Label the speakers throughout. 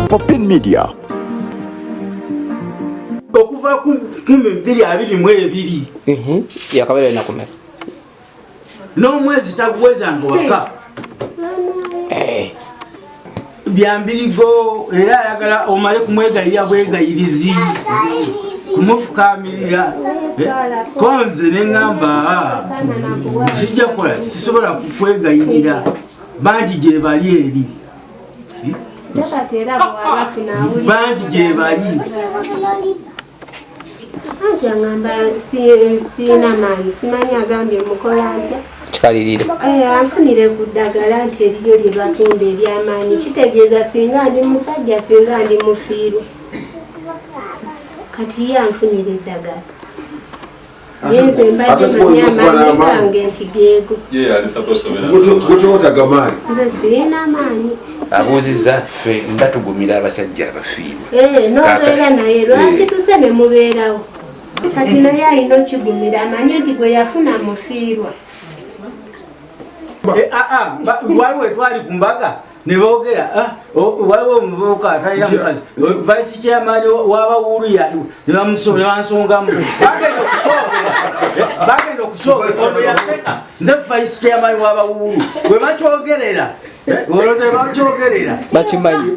Speaker 1: Popin Media.
Speaker 2: Okuva ku 2022
Speaker 3: yakabere nakumera
Speaker 2: n'omwezi taguweza ngo waka byambirigo era ayagala omale kumwegayirira bwegayirizi kumufukamirira konze neŋŋamba sijja kukola sisobola kukwegayirira bangi gye bali eri bangi gye bali
Speaker 4: Angamba sina mayi simanyi agambye mukola ntya
Speaker 3: kikalirire
Speaker 4: anfunire kuddagala nti eriyo lye batunda eryamaanyi kitegeeza singa ndi musajja singa ndi mufiirwa kati ye anfunire eddagala yenze mbadde manyi amaanyi gange nti geego nze sirina maanyi
Speaker 3: abuuzizza ffe nga tugumira abasajja abafiirwa
Speaker 4: n'obeera naye lwasituse ne mubeerawo kati naye alina okigumira amanye nti gwe yafuna mufiirwa
Speaker 2: waliwo etwali ku mbaga ne boogera waliwo omuvubuka atalina mukazi vice chairman w'abawuulu nebansongamu bagenda okukyogera ono yaseka nze vice chairman w'abawuulu bwe bakyogerera olowooza bakyogerera
Speaker 3: bakimanyi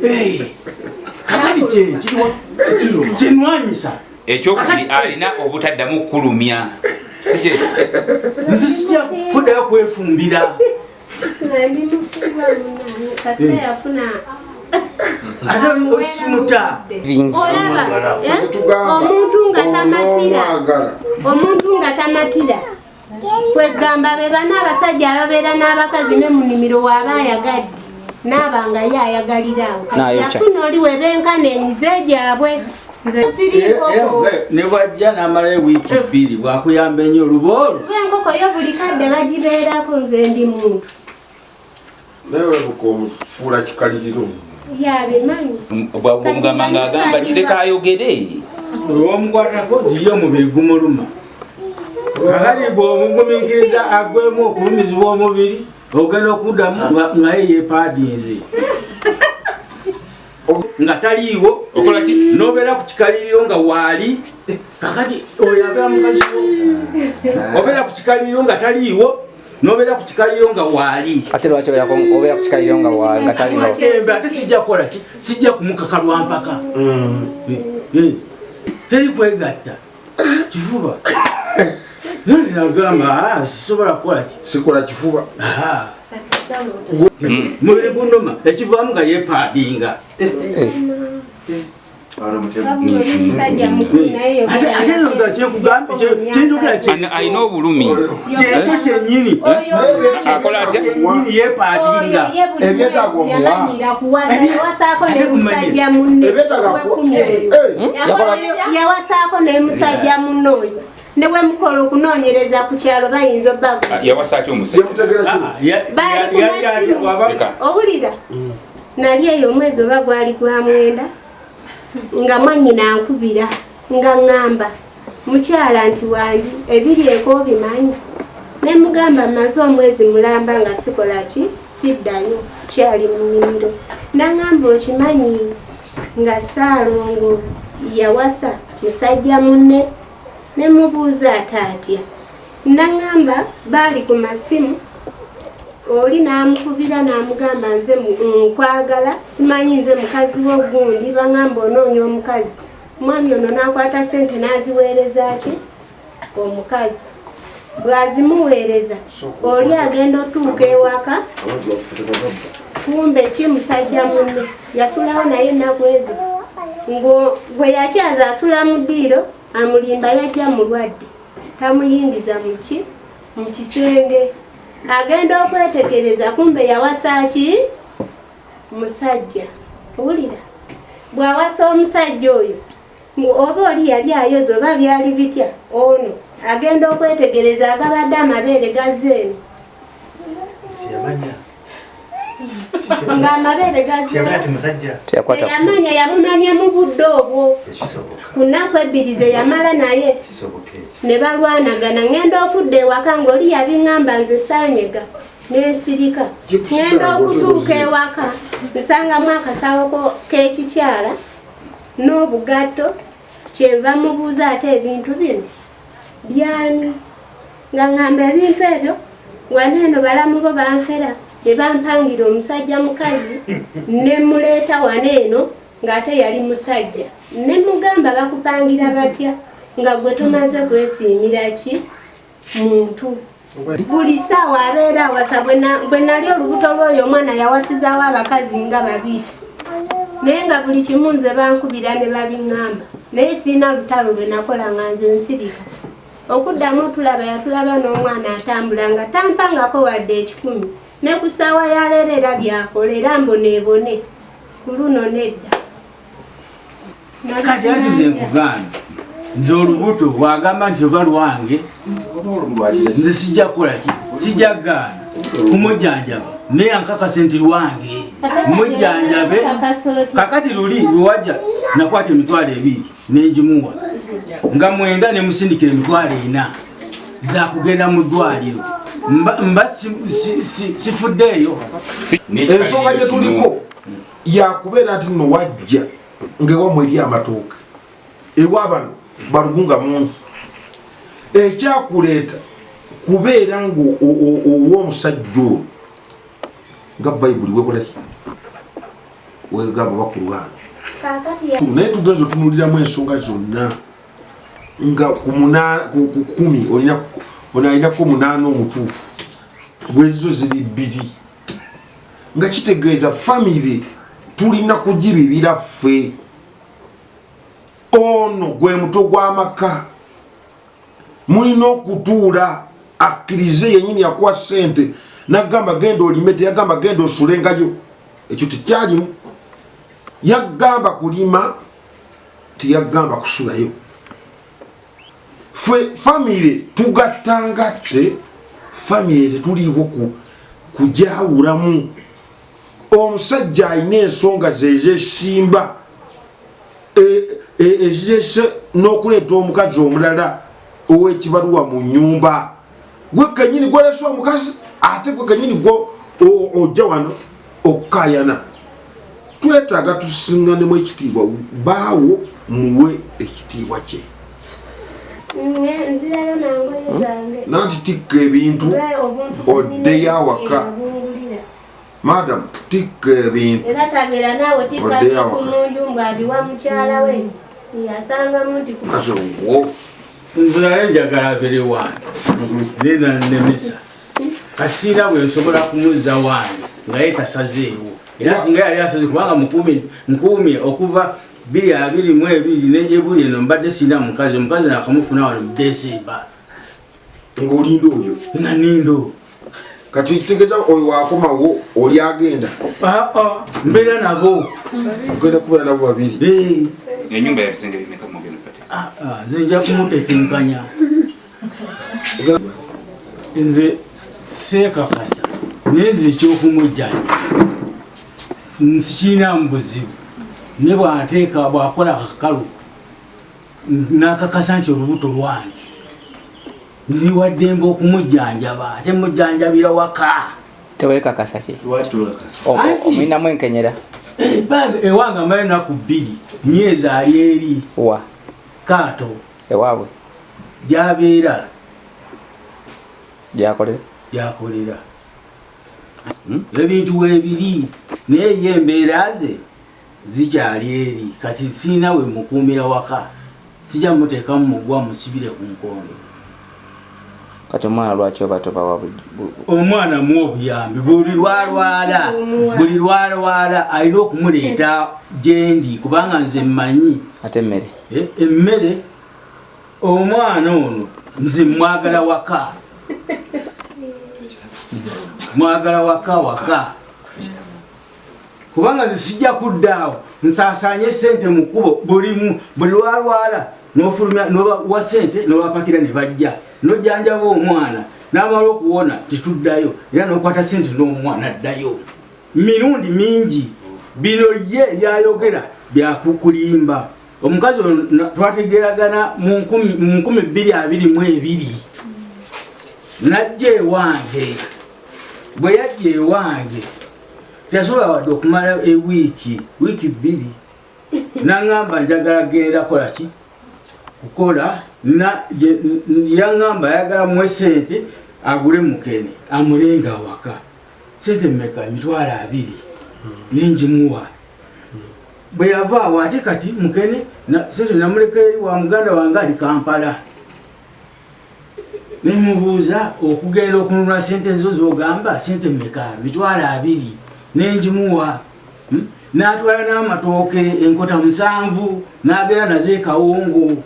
Speaker 2: kakati kyenwanyisa
Speaker 3: ekyokubiri alina obutaddamu kulumya
Speaker 2: nze sijja kuddayo kwefumbira
Speaker 4: ndi mufiirwa munaani kasita yafuna
Speaker 2: ate osimuta
Speaker 4: olaba omuntu nga tamatira kwegamba be bana abasajja ababeera n'abakazi ne mu nnimiro waaba ayagadde n'abanga ye ayagalirawo yafuna oli webenkana emize gyabwe nze sirinkoko
Speaker 2: ne bwajja n'amalayo wiiki bbiri bwakuyamba ennyo oluboolu
Speaker 4: enkoko yo buli kadde bagibeerako nze ndi muntu
Speaker 5: naye webuka omufuula kikaliriro
Speaker 4: yabimanyi
Speaker 3: bwamugamba ng'agamba leka ayogere
Speaker 2: olwomukwatako nti ye omubiri gumuluma kakati bw'omugumiikiriza agwemu okulumizibwa omubiri ogenda okuddamu nga ye yepaadinze nga taliiwo n'obeera ku kikaliriro nga waali kakati oyo abeera mukazi obeera ku kikaliriro nga taliiwo n'obeera ku kikaliriro nga waali
Speaker 3: ate lwaki obeera ku kikaliriro nga taliiwo
Speaker 2: ate sijja kukola ki sijja kumukaka lwampaka teri kwegatta kifuba nagamba sisobola kukola ki
Speaker 5: sikola kifuba
Speaker 2: mubiri gunoma ekivaamu nga yepaadinga
Speaker 3: alina obulumi
Speaker 2: kyekyo kyennyini yepaadinga
Speaker 4: yawasaako n'emusajja munno oyo ne bwe mukola okunoonyereza ku kyalo bayinza
Speaker 3: yawasaki omusajja
Speaker 4: owulira nali eyo omwezi oba gwali gwa mwenda nga mwannyina ankubira nga ŋŋamba mukyala nti wangi ebiri eko bimanyi ne mugamba maze omwezi mulamba nga sikola ki siddanyo kyali mu nnimiro naŋŋamba okimanyi nga Ssaalongo yawasa musajja munne ne mubuuza ate atya naŋŋamba baali ku masimu oli n'amukubira n'amugamba nze nkwagala simanyi nze mukazi w'ogundi baŋŋamba onoonya omukazi mwami ono n'akwata sente n'aziweereza ki omukazi bw'azimuweereza oli agenda otuuka ewaka kumbe ki musajja munne yasulawo naye ennaku ezo gwe yakyaza asula mu ddiiro amulimba yajja mulwadde tamuyingiza mu kisenge agenda okwetegereza kumbe yawasa ki musajja owulira bw'awasa omusajja oyo oba oli yali ayoza oba byali bitya ono agenda okwetegereza agabadde amabeere gazeeno ng'amabeere gazeeyamanya yamumanya mu budde obwo ku nnaku ebbiri ze yamala naye ne balwanagana ŋŋenda okudda ewaka ng'oli yabiŋŋamba nze saanyega n'ensirika ŋŋenda okutuuka ewaka Nsangamu akasawo k'ekikyala n'obugatto kyenva mubuuza ate ebintu bino byani nga ngamba ebintu ebyo waneeno balamu bo banfera ne bampangira omusajja mukazi ne muleeta waneeno ng'ate yali musajja ne mugamba bakupangira batya nga gwe tumaze kwesiimira ki muntu buli ssaawa abeera awasa bwe nali olubuto lw'oyo omwana yawasizaawo abakazi nga babiri naye nga buli kimu nze bankubira ne babiŋŋamba naye siina lutalo lwe nakola nga nze nsirika okuddamu tulaba yatulaba n'omwana atambula nga tampangako wadde 10 ne ku ssaawa ya leero era byakola era mboneebone ku luno nedda
Speaker 2: kati ati nze nkugaana nze olubuto bwagamba nti oba lwange nze sijja kukola ki sijja gaana kumujjanjaba naye ankakase nti lwange mujjanjabe kakati luli lwewajja nakwata emitwalo 2 nenjimuwa nga 9 nemusindikira emitwalo 4 zakugenda mu ddwaliro mba sifuddeeyo
Speaker 5: ensonga gye tuliko yakubeera nti nno wajja ng'ewammwe eri amatooke ewa bano balugunga mungi ekyakuleeta kubeera ng'owomusajja oyo nga bayibuli wekolaki wegamba bakulwana naye tugenza otunuliramu ensonga zonna nga ku 10 olinako 8 omutuufu bwezo ziri 2 nga kitegeeza famire tulina kugibibira ffe ono gwe muto gw'amaka mulina okutuula akkirize yenyini yakuwa ssente nagamba genda olime teyagamba genda osulengayo ekyo tekyalimu yagamba kulima teyagamba kusulayo ffe famire tugattangatte famire tetuliiwo kujawulamu omusajja alina ensonga zezesimba ezirese n'okuleeta omukazi omulala ow'ekibaluwa mu nnyumba gwe kenyini gwolesa omukazi ate gwe kenyini ojja wano okukayana twetaaga tusiŋŋanemu ekitiibwa baawo muwe ekitiibwa kye nanti tikka ebintu oddeyo awaka madam tikka ebintu
Speaker 4: era tabeera naawe tikka ku munju ng'adiwa mukyala we yasangamu nti
Speaker 2: nze naye njagala abere wange nena nemesa kasiina bwe nsobola kumuzza wange nga ye tasazeewo era singa yali asaze kubanga nkuumye okuva 2022 nejebuli eno mbadde siina omukazi nakamufuna wano mu Desemba
Speaker 5: ng'olinda oyo
Speaker 2: nga nindo
Speaker 5: kati ekitegeeza oyo wakomawo oli agenda
Speaker 2: mbeera nabo
Speaker 5: ogenda kubeera nabo 2
Speaker 3: enyumba yabisenge bimeka mugenda pate
Speaker 2: nze nja kumutetenkanya nze seekakasa naye nze ekyokumujjanja sikirinamu buzibu ne bw'ateeka bw'akola akakalu n'akakasa nti olubuto lwange ndi waddembe okumujjanjaba ate mujjanjabira waka
Speaker 3: teweekakasa ki omwinamu enkenyera
Speaker 2: ewanga mali naku 2 myezi ali eri
Speaker 3: wa
Speaker 2: kaato
Speaker 3: ewaabwe
Speaker 2: gyabeera gyakolera ebintu weebiri naye ye embeera ze zikyali eri kati siina we mukuumira waka sijja muteekamu mugwa musibire ku nkondo
Speaker 3: kati omwana lwaki oba tobawa
Speaker 2: omwana muwa obuyambi buli lwalwala alina okumuleeta gyendi kubanga nze mmanyi
Speaker 3: ate emmere
Speaker 2: emmere omwana ono nze mwagala waka kubanga nze sijja kuddaawo nsaasaanye sente mu kkubo buli lwalwala n'ofulumya n'obawa sente n'obapakira ne bajja n'ojjanjaba omwana n'amala okuwona tituddayo era n'okwata sente n'omwana addayo mirundi mingi bino ye byayogera byakukulimba omukazi twategeragana mu 2022 najja ewange bwe yajja ewange teyasobola wadde okumala wiiki 2 naŋŋamba njagala genda kolaki kukola yaŋŋamba ayagala muwe sente agule mukene amulenga waka sente mmeka 200 nenjimuwa bwe yava awo ate kati mukene sente namuleka eri wa muganda wange ali Kampala nemubuuza okugenda okununula sente zo zogamba sente mmeka 200 nenjimuwa n'atwala n'amatooke enkota 7 n'agenda nazo ekawungu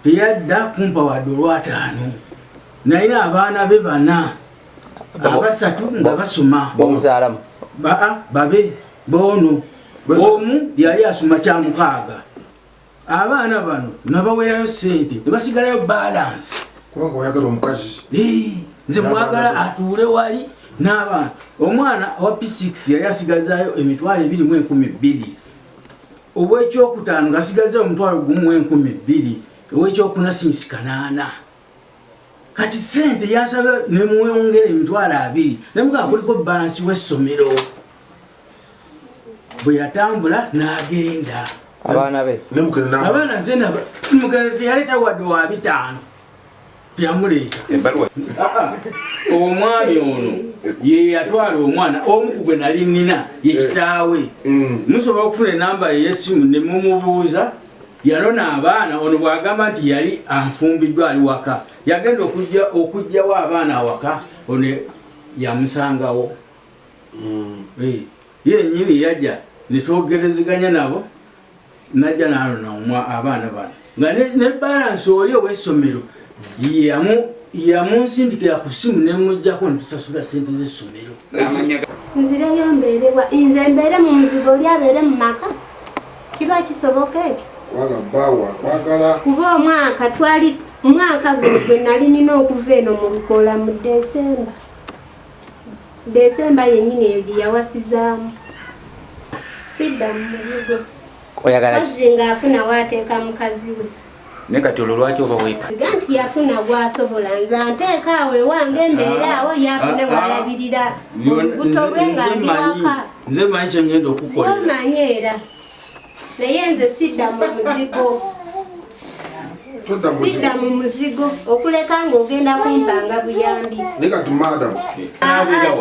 Speaker 2: teyadda kumpa wadde olw'ataano nayina abaana be 4 aba3 nga basoma
Speaker 3: bomuzaalamu
Speaker 2: babe bono omu yali asoma kya6 abaana bano nabawerayo sente nebasigalayo balance
Speaker 5: kubanga oyagala omukazi
Speaker 2: nze mwagala atuule wali n'abaana omwana wa P6 yali asigazaayo 2,212 obwekyokutaano ng'asigazaayo 1,112 ow'ekyokuna sinsi 8 kati sente yansaba nemwongera 2,000 nemugaa kuliko balansi w'essomero bwe yatambula n'agenda
Speaker 3: abaana be
Speaker 2: abaana nze mugenda teyaleeta wadde wa 5 teyamuleeta omwami ono ye yatwala omwana omu ku gwe nali nina ye kitaawe musobola okufuna enamba ey'essimu ne mumubuuza yalona abaana ono bw'agamba nti yali anfumbiddwa ali waka yagenda okujjawo abaana awaka ono yamusangawo yenyini yajja netwogereziganya nabo najja nalona abaana bano nga ne balansi oli ow'essomero yamunsindikira ku ssimu nemujjako netusasula sente z'essomero
Speaker 4: nzireyo mbeerewa nze mbeere mu muzigo oli abeere mu maka kiba kisoboka ekyo kuba omwaka gwe nali nina okuva eno mu Lukola mu Desemba yennyini eyo gye yawasizaamu sidda mu muzigo kazi ng'afuna waateeka mukazi we
Speaker 3: ne kati olwo lwaki oba weepa
Speaker 4: nti yafuna gwasobola nze anteeka awo ewange embeere awo yafune walabirira olubuto lwe nga ndi waka
Speaker 2: nze manyi kyengenda okukolera
Speaker 4: omanyi era naye nze sidda mu muzigo sidda mu muzigo okuleka ng'ogenda kumpanga buyambi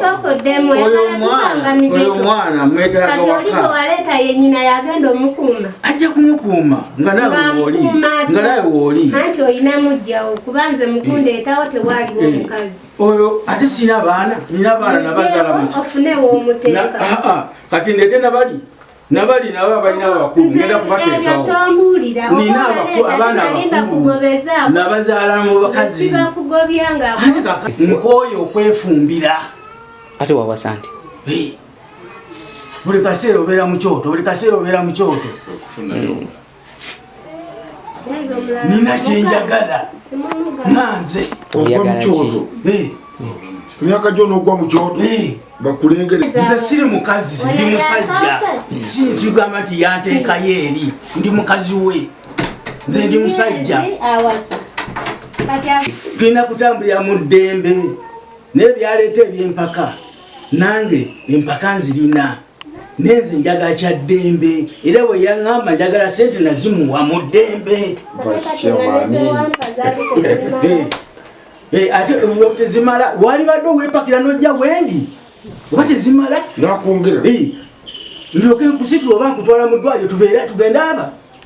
Speaker 4: sookoddemu oyagala
Speaker 2: oyo mwana mwetaaga
Speaker 4: kati oliko waleeta yennyina yagenda omukuuma
Speaker 2: ajja kumukuuma nga nawe wooli
Speaker 4: anti oyina mujjawo kuba nze mukundeetawo tewaaliwo omukazi
Speaker 2: oyo ate sina baana nina baana nabazaala muki
Speaker 4: ofunewo omuteeka
Speaker 2: kati ndeete nabali nabo abalina abakulu ngenda kubateekawo nina abaana abakulu nabazaala mu bakazi nkooyo okwefumbira
Speaker 3: ate wawasa nti
Speaker 2: buli kaseera obeera mu kyoto nina kyenjagala nanze
Speaker 5: ogwa mu kyoto myaka gyo n'ogwa mu kyoto bakulengere
Speaker 2: nze siri mukazi ndi musajja si ntigamba nti yanteekayo eri ndi mukazi we nze ndi musajja tulina kutambulira mu ddembe naye byaleeta ebyempaka nange empaka nzirina nenze njagala kya ddembe era bwe yaŋŋamba njagala sente nazimuwa mu ddembe ate tezimala walibadde owepakira nojja wendi oba tezimala
Speaker 5: nakwongera
Speaker 2: ndyoke nkusitula oba nkutwala mu ddwaliro tugenda aba